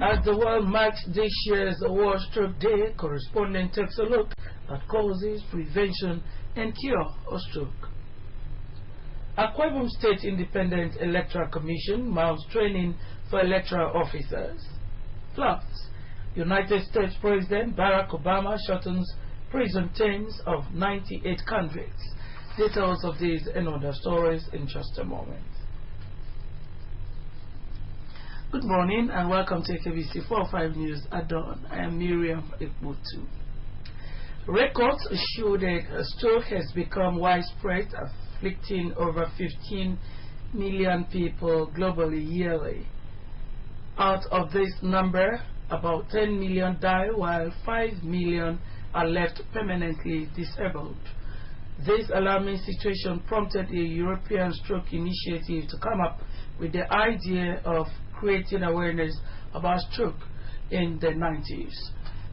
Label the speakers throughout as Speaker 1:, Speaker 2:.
Speaker 1: As the world marks this year's World Stroke Day, correspondent takes a look at causes, prevention, and cure of stroke. Akwa Ibom State Independent Electoral Commission mounts training for electoral officers. Plus, United States President Barack Obama shortens prison terms of 98 convicts. Details of these and other stories in just a moment. Good morning and welcome to KBC 45 News at dawn. I am Miriam Ekbutu. Records show that stroke has become widespread, afflicting over 15 million people globally yearly. Out of this number, about 10 million die while 5 million are left permanently disabled. This alarming situation prompted a European Stroke Initiative to come up with the idea of creating awareness about stroke in the 90s.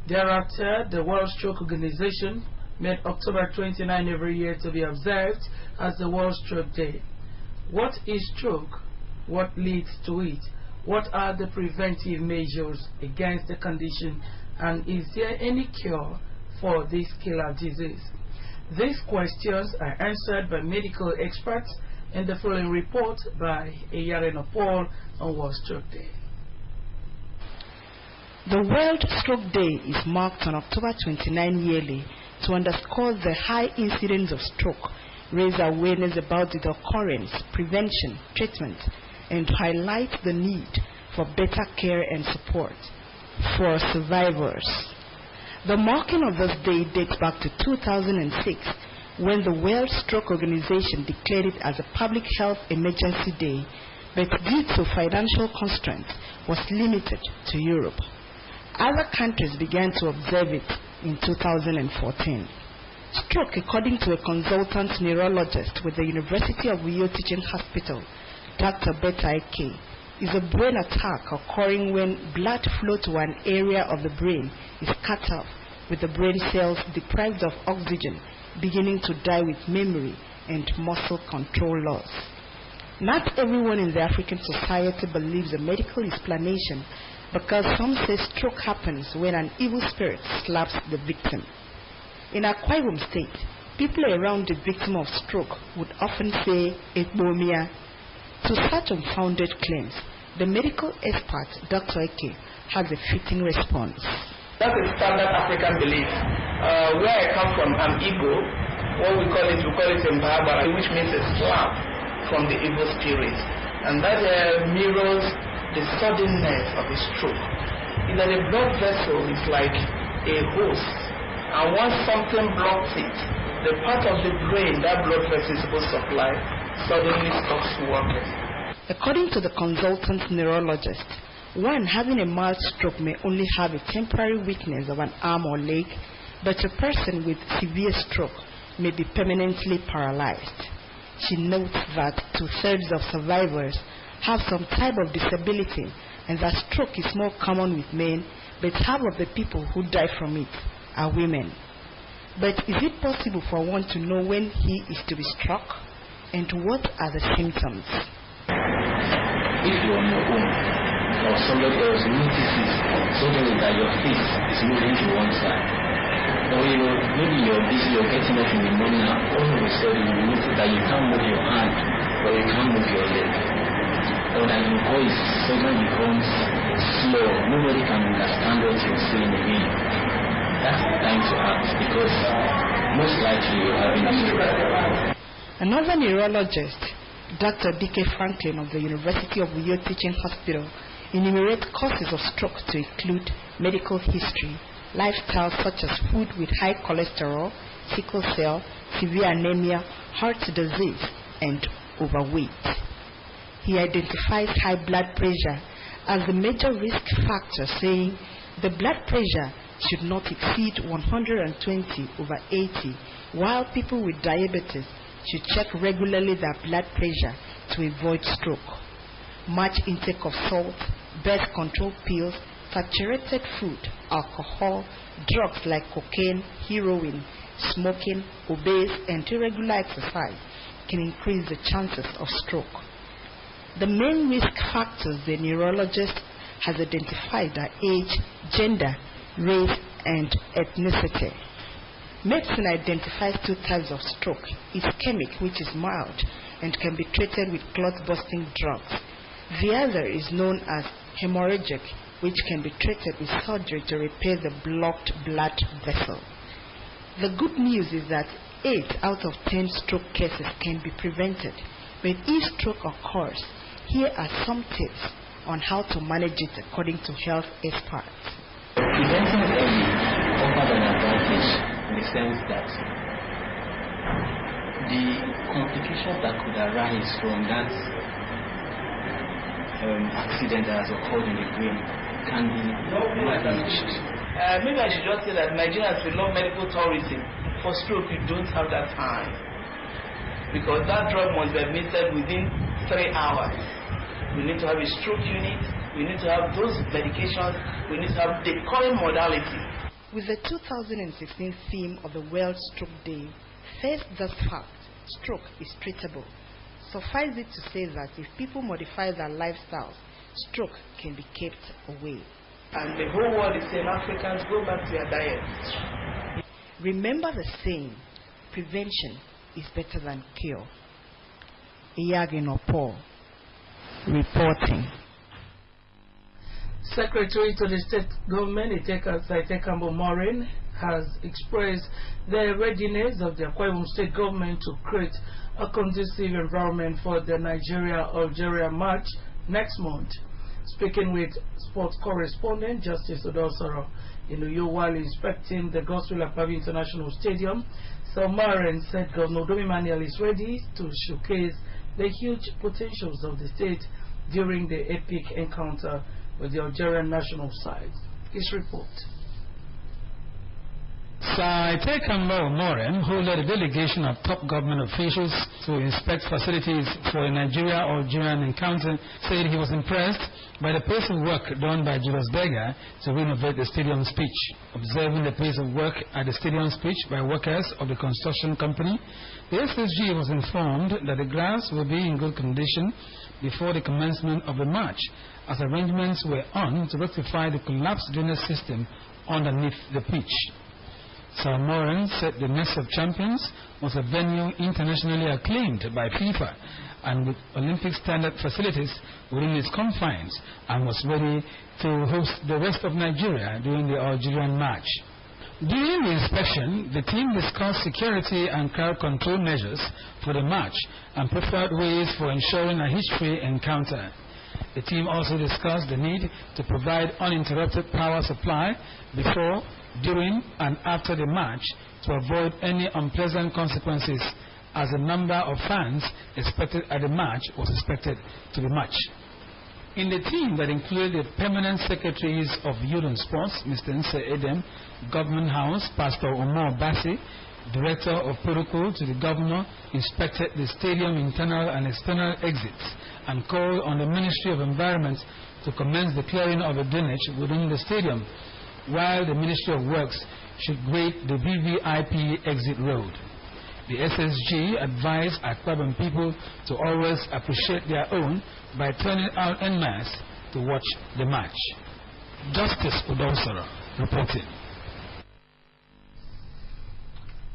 Speaker 1: Thereafter, the World Stroke Organization made October 29 every year to be observed as the World Stroke Day. What is stroke? What leads to it? What are the preventive measures against the condition? And is there any cure for this killer disease? These questions are answered by medical experts in the following report by Eyarena Paul on World Stroke Day.
Speaker 2: The World Stroke Day is marked on October 29 yearly to underscore the high incidence of stroke, raise awareness about its occurrence, prevention, treatment, and to highlight the need for better care and support for survivors. The marking of this day dates back to 2006, when the World Stroke Organization declared it as a public health emergency day, but due to financial constraints was limited to Europe. Other countries began to observe it in 2014. Stroke, according to a consultant neurologist with the University of Uyo Teaching Hospital, Dr. Betta Eke, is a brain attack occurring when blood flow to an area of the brain is cut off, with the brain cells deprived of oxygen beginning to die with memory and muscle control loss. Not everyone in the African society believes the medical explanation, because some say stroke happens when an evil spirit slaps the victim. In Akwa Ibom State, people around the victim of stroke would often say ekbomia. To such unfounded claims, the medical expert Dr. Eke has a fitting response.
Speaker 3: That's a standard African belief. Where I come from, I'm Igbo. What we call it Mbaba, which means a slap from the evil spirit. And that mirrors the suddenness of a stroke. Is that a blood vessel is like a hose. And once something blocks it, the part of the brain that blood vessel is supposed to supply suddenly stops working.
Speaker 2: According to the consultant neurologist, one having a mild stroke may only have a temporary weakness of an arm or leg, but a person with severe stroke may be permanently paralyzed. She notes that 2/3 of survivors have some type of disability and that stroke is more common with men, but half of the people who die from it are women. But is it possible for one to know when he is to be struck? And what are the symptoms?
Speaker 4: If you're on your own, or somebody else notices suddenly that your face is moving to one side, or maybe you're busy, you're getting up in the morning and all of a sudden you notice that you can't move your hand or you can't move your leg, or that your voice suddenly becomes slow, nobody can understand what you're saying again. That's the time to act, because most likely you're having a stroke.
Speaker 2: Another neurologist Dr. D.K. Franklin of the University of Uyo Teaching Hospital enumerates causes of stroke to include medical history, lifestyle such as food with high cholesterol, sickle cell, severe anemia, heart disease, and overweight. He identifies high blood pressure as the major risk factor, saying the blood pressure should not exceed 120/80, while people with diabetes should check regularly their blood pressure to avoid stroke. Much intake of salt, birth control pills, saturated food, alcohol, drugs like cocaine, heroin, smoking, obese, and irregular exercise can increase the chances of stroke. The main risk factors the neurologist has identified are age, gender, race, and ethnicity. Medicine identifies two types of stroke: ischemic, which is mild and can be treated with clot-busting drugs. The other is known as hemorrhagic, which can be treated with surgery to repair the blocked blood vessel. The good news is that 8 out of 10 stroke cases can be prevented. But if stroke occurs, here are some tips on how to manage it according to health experts.
Speaker 4: Preventing early offers an advantage in the sense that the complications that could arise from that accident that has occurred in the brain can be managed.
Speaker 3: Maybe I should just say that Nigerians, we love medical tourism. For stroke, you don't have that time, because that drug must be administered within 3 hours. We need to have a stroke unit. We need to have those medications. We need to have the current modality.
Speaker 2: With the 2016 theme of the World Stroke Day, face the fact stroke is treatable. Suffice it to say that if people modify their lifestyles, stroke can be kept away.
Speaker 3: And the whole world is saying, Africans, go back to your diet.
Speaker 2: Remember the saying, prevention is better than cure. Iyagin Paul, reporting.
Speaker 1: Secretary to the State Government, Itekambo Morin, has expressed the readiness of the Akwa Ibom State Government to create a conducive environment for the Nigeria-Algeria match next month. Speaking with sports correspondent Justice Odosoro in Uyo while inspecting the Godswill Akpabio International Stadium, Morin said Governor Domi Manuel is ready to showcase the huge potentials of the state during the epic encounter with the Algerian national side. His report.
Speaker 5: Itekambo Morin, who led a delegation of top government officials to inspect facilities for a Nigeria-Algerian encounter, said he was impressed by the pace of work done by Julius Berger to renovate the stadium's pitch. Observing the pace of work at the stadium's pitch by workers of the construction company, the SSG was informed that the grass will be in good condition before the commencement of the match, as arrangements were on to rectify the collapsed drainage system underneath the pitch. Sir Morin said the Nest of Champions was a venue internationally acclaimed by FIFA and with Olympic standard facilities within its confines, and was ready to host the rest of Nigeria during the Algerian match. During the inspection, the team discussed security and crowd control measures for the match and preferred ways for ensuring a history encounter. The team also discussed the need to provide uninterrupted power supply before, during, and after the match to avoid any unpleasant consequences, as the number of fans expected at the match was expected to be much. In the team that included the permanent secretaries of Youth and Sports, Mr. Nse Edem, Government House, Pastor Omar Bassi, Director of Protocol to the Governor, inspected the stadium internal and external exits and called on the Ministry of Environment to commence the clearing of the drainage within the stadium, while the Ministry of Works should grade the VVIP exit road. The SSG advised Akwa Ibom people to always appreciate their own by turning out en masse to watch the match. Justice Odosoro reporting.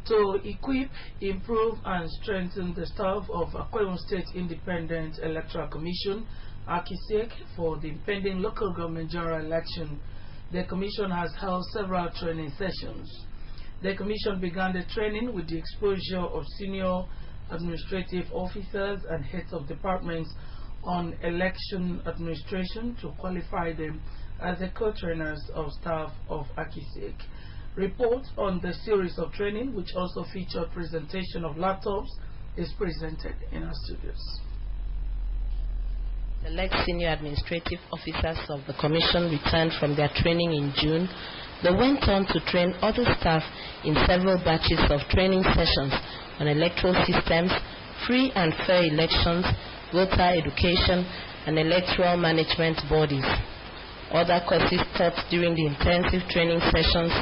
Speaker 1: To equip, improve and strengthen the staff of Akwa Ibom State Independent Electoral Commission, AKISEC, for the impending local government general election, the Commission has held several training sessions. The Commission began the training with the exposure of senior administrative officers and heads of departments on election administration to qualify them as the co-trainers of staff of ACISEC. Report on the series of training, which also featured presentation of laptops, is presented in our studios.
Speaker 6: Select senior administrative officers of the Commission returned from their training in June. They went on to train other staff in several batches of training sessions on electoral systems, free and fair elections, voter education, and electoral management bodies. Other courses taught during the intensive training sessions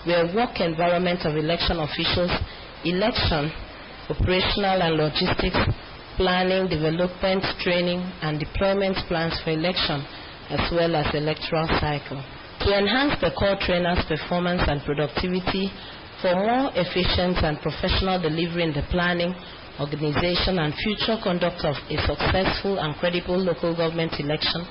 Speaker 6: were work environment of election officials, election, operational and logistics, planning, development, training, and deployment plans for election, as well as electoral cycle. To enhance the core trainers' performance and productivity for more efficient and professional delivery in the planning, organization, and future conduct of a successful and credible local government election,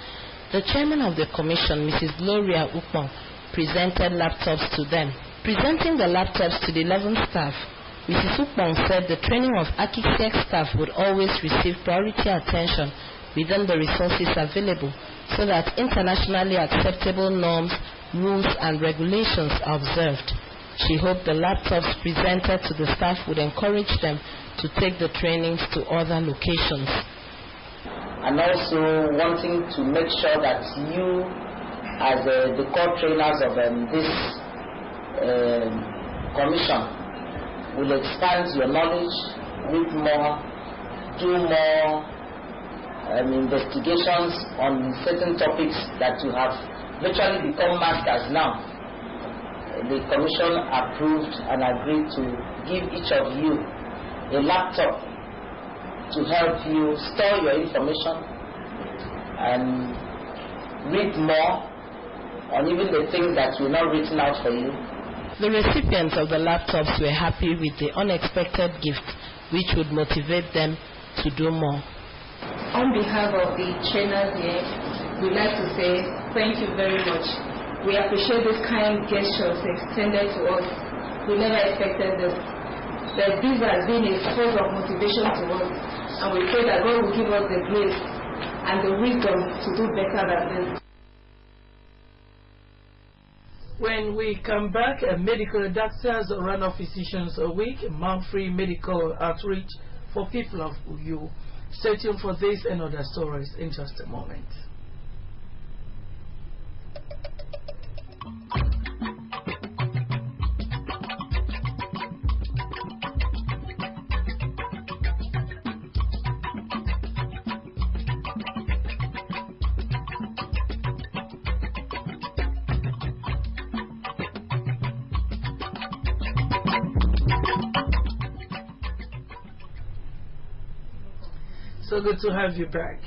Speaker 6: the chairman of the commission, Mrs. Gloria Ukpong, presented laptops to them. Presenting the laptops to the 11 staff, Mrs. Ukpong said the training of ACISEC staff would always receive priority attention within the resources available so that internationally acceptable norms, rules, and regulations are observed. She hoped the laptops presented to the staff would encourage them to take the trainings to other locations.
Speaker 7: And also wanting to make sure that you, as the core trainers of this commission, will expand your knowledge, read more, do more investigations on certain topics that you have virtually become masters now. The commission approved and agreed to give each of you a laptop to help you store your information and read more on even the things that were not written out for you.
Speaker 6: The recipients of the laptops were happy with the unexpected gift, which would motivate them to do more.
Speaker 8: On behalf of the trainers here, we'd like to say thank you very much. We appreciate this kind gestures extended to us. We never expected this. That this has been a source of motivation to us, and we pray that God will give us the grace and the wisdom to do better than this.
Speaker 1: When we come back, medical doctors run off physicians a week, month-free medical outreach for people of Uyo. Stay tuned for this and other stories in just a moment. So good to have you back.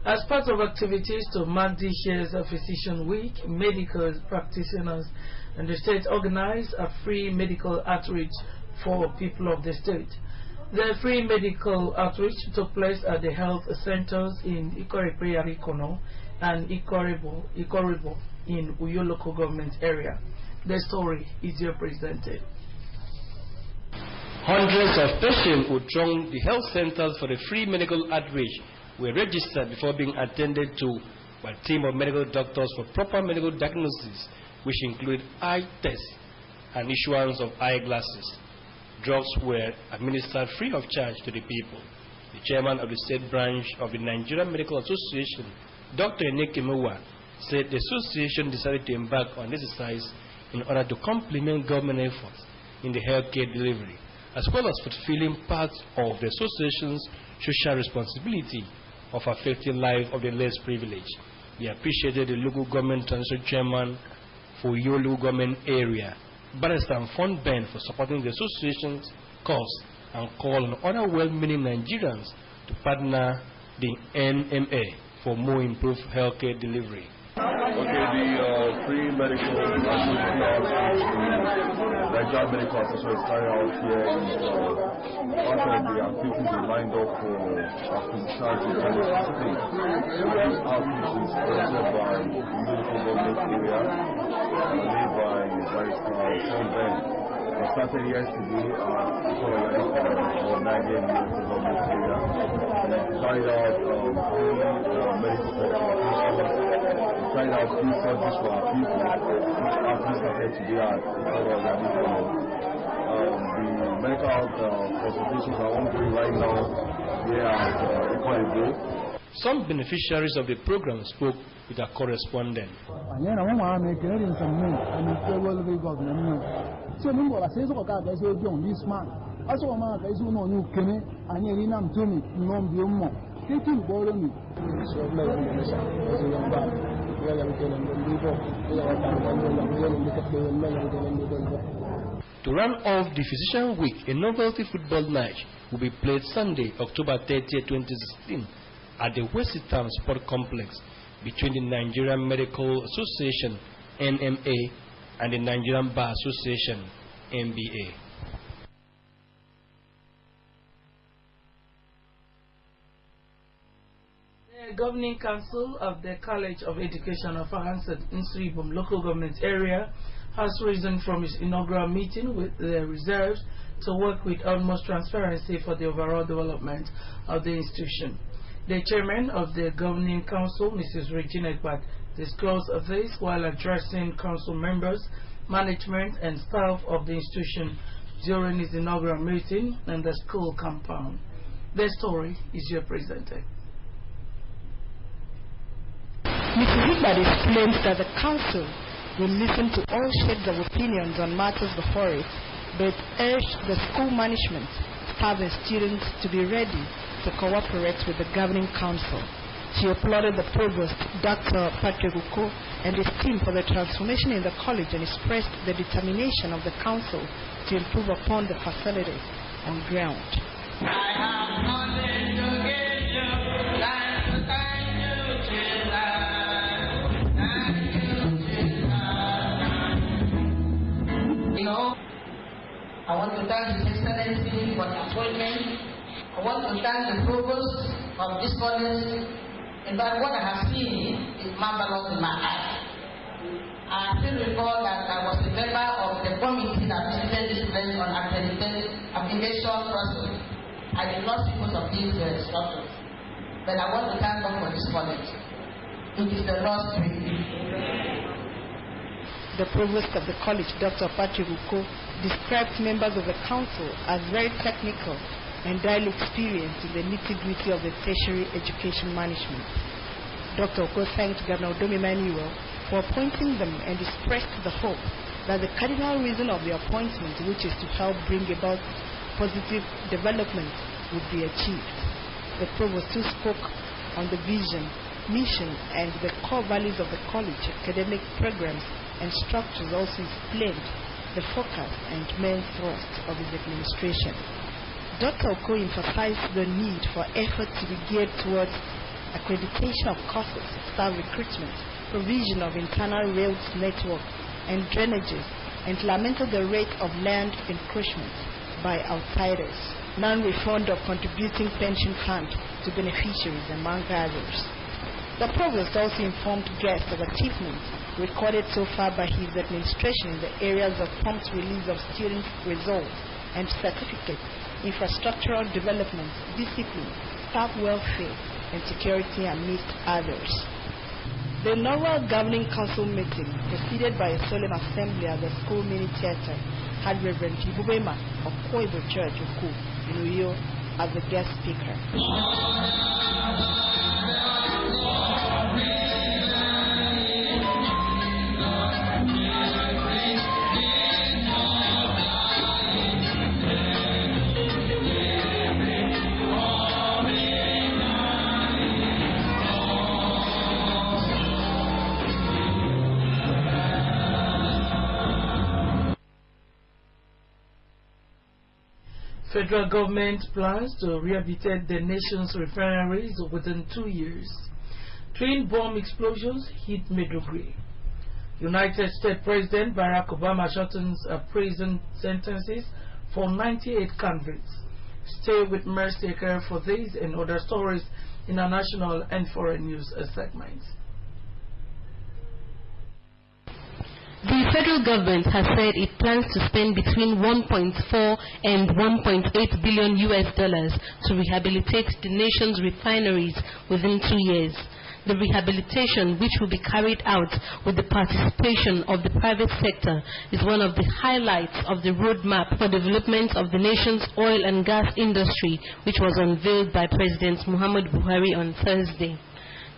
Speaker 1: As part of activities to mark this year's Physician Week, medical practitioners in the state organized a free medical outreach for people of the state. The free medical outreach took place at the health centers in Ikore-Ikono and Ikoribo in Uyo local government area. The story is here presented.
Speaker 9: Hundreds of patients who thronged the health centers for the free medical outreach were registered before being attended to by a team of medical doctors for proper medical diagnosis, which include eye tests and issuance of eyeglasses. Drugs were administered free of charge to the people. The chairman of the state branch of the Nigerian Medical Association, Dr. Eneke Mewa, said the association decided to embark on this exercise in order to complement government efforts in the healthcare delivery, as well as fulfilling part of the association's social responsibility of affecting life of the less privileged. They appreciated the local government transition chairman for your local government area, Barrister Fund Ben, for supporting the association's cause and call on other well-meaning Nigerians to partner the NMA for more improved healthcare delivery.
Speaker 10: Okay, the free medical Nigerian Medical Association is carrying out here is part of the activities we lined up for our in the state. This outreach is sponsored by the local government area, led by Barrister Fund Ben. started yesterday for 9 years in the government area. We carried out medical consultations. We carried out free service for our people, which actually started today at the medical consultations are ongoing right now here at Equality.
Speaker 9: Some beneficiaries of the program spoke with our correspondent. To run off the Physician Week, a novelty football match will be played Sunday, October 30, 2016, at the Western Sport Complex between the Nigerian Medical Association (NMA) and the Nigerian Bar Association (NBA).
Speaker 1: The Governing Council of the College of Education of Ahansad in Sribom local government area has risen from its inaugural meeting with the reserves to work with utmost transparency for the overall development of the institution. The chairman of the Governing Council, Mrs. Regina Ekbat, disclosed this while addressing council members, management and staff of the institution during his inaugural meeting in the school compound. The story is here presented.
Speaker 2: Mrs. Ekbat explains that the council will listen to all shades of opinions on matters before it, but urged the school management, staff and students to be ready to cooperate with the Governing Council. She applauded the provost, Dr. Patrick Uko, and his team for the transformation in the college and expressed the determination of the council to improve upon the facilities on ground.
Speaker 11: I want to thank His Excellency for the appointment. I want to thank the provost of this college. In fact, what I have seen is marvelous in my eyes. I still recall that I was a member of the committee that visited this place on application process. I did not see most of these structures, but I want to thank God for this college. It is the Lord's dream.
Speaker 2: The provost of the college, Dr. Patrick Uko, described members of the council as very technical and highly experienced in the nitty-gritty of the tertiary education management. Dr. Uko thanked Governor Odomi Manuel for appointing them and expressed the hope that the cardinal reason of the appointment, which is to help bring about positive development, would be achieved. The provost too spoke on the vision, mission, and the core values of the college, academic programs, and structures. Also explained the focus and main thrust of his administration. Dr. Oko emphasized the need for effort to be geared towards accreditation of courses, staff recruitment, provision of internal rails network and drainages, and lamented the rate of land encroachment by outsiders, non-refund of contributing pension fund to beneficiaries, among others. The provost also informed guests of achievements recorded so far by his administration in the areas of prompt release of student results and certificates, infrastructural development, discipline, staff welfare, and security, amidst others. The inaugural Governing Council meeting, preceded by a solemn assembly at the school mini theatre, had Reverend Ibubema of Koibo Church, Uku, in Uyo, as the guest speaker.
Speaker 1: Federal government plans to rehabilitate the nation's refineries within 2 years. Twin bomb explosions hit Maiduguri. United States President Barack Obama shortens prison sentences for 98 convicts. Stay with Mercy Care for these and other stories in our national and foreign news segments.
Speaker 2: The
Speaker 6: federal government has said it plans to spend between 1.4 and 1.8 billion US dollars to rehabilitate the nation's refineries within 2 years. The rehabilitation, which will be carried out with the participation of the private sector, is one of the highlights of the roadmap for development of the nation's oil and gas industry, which was unveiled by President Muhammadu Buhari on Thursday.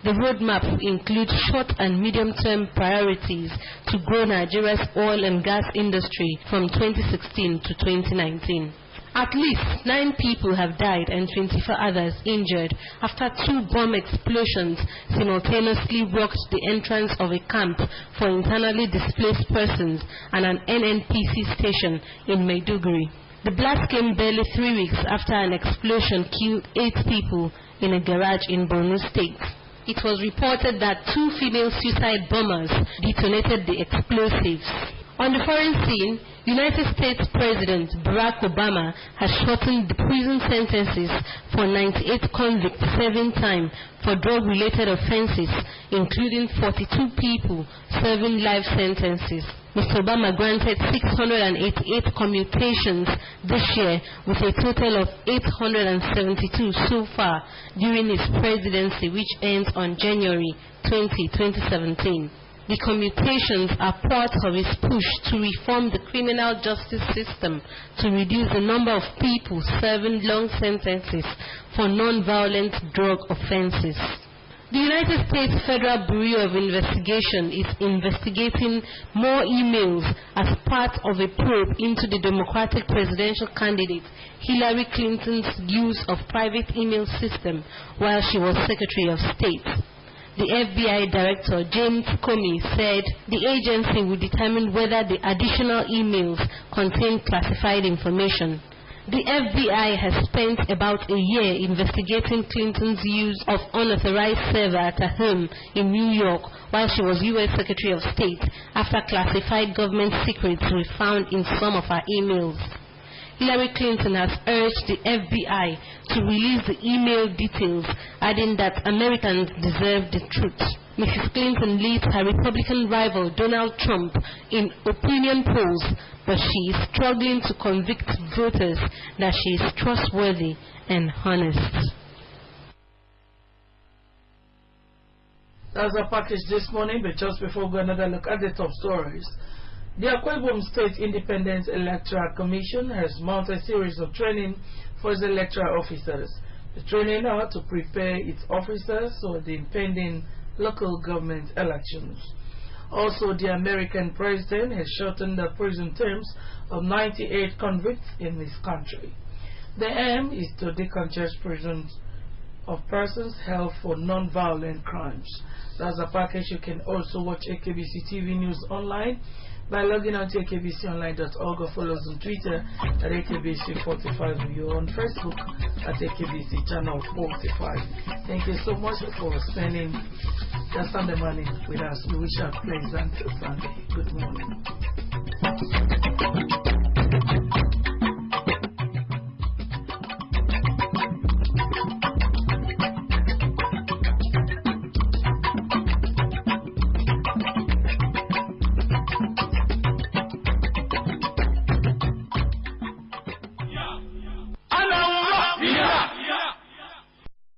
Speaker 6: The roadmap will include short and medium-term priorities to grow Nigeria's oil and gas industry from 2016 to 2019. At least 9 people have died and 24 others injured after 2 bomb explosions simultaneously rocked the entrance of a camp for internally displaced persons and an NNPC station in Maiduguri. The blast came barely 3 weeks after an explosion killed 8 people in a garage in Borno State. It was reported that 2 female suicide bombers detonated the explosives. On the foreign scene, United States President Barack Obama has shortened the prison sentences for 98 convicts serving time for drug-related offenses, including 42 people serving life sentences. Mr. Obama granted 688 commutations this year, with a total of 872 so far during his presidency, which ends on January 20, 2017. The commutations are part of his push to reform the criminal justice system to reduce the number of people serving long sentences for non-violent drug offenses. The United States Federal Bureau of Investigation is investigating more emails as part of a probe into the Democratic presidential candidate Hillary Clinton's use of private email system while she was Secretary of State. The FBI Director, James Comey, said the agency will determine whether the additional emails contain classified information. The FBI has spent about a year investigating Clinton's use of unauthorized server at her home in New York while she was U.S. Secretary of State after classified government secrets were found in some of her emails. Hillary Clinton has urged the FBI to release the email details, adding that Americans deserve the truth. Mrs. Clinton leads her Republican rival Donald Trump in opinion polls, but she is struggling to convince voters that she is trustworthy and honest.
Speaker 1: That's our package this morning, but just before we go another look at the top stories. The Akwa Ibom State Independent Electoral Commission has mounted a series of training for its electoral officers. The training are to prepare its officers for the impending local government elections. Also, the American president has shortened the prison terms of 98 convicts in this country. The aim is to decongest prisons of persons held for non-violent crimes. That's a package. You can also watch AKBC TV News online by logging on to akbconline.org or follow us on Twitter at AKBC45. You're on Facebook at AKBC Channel 45. Thank you so much for spending the Sunday morning with us. We wish you a pleasant Sunday. Good morning.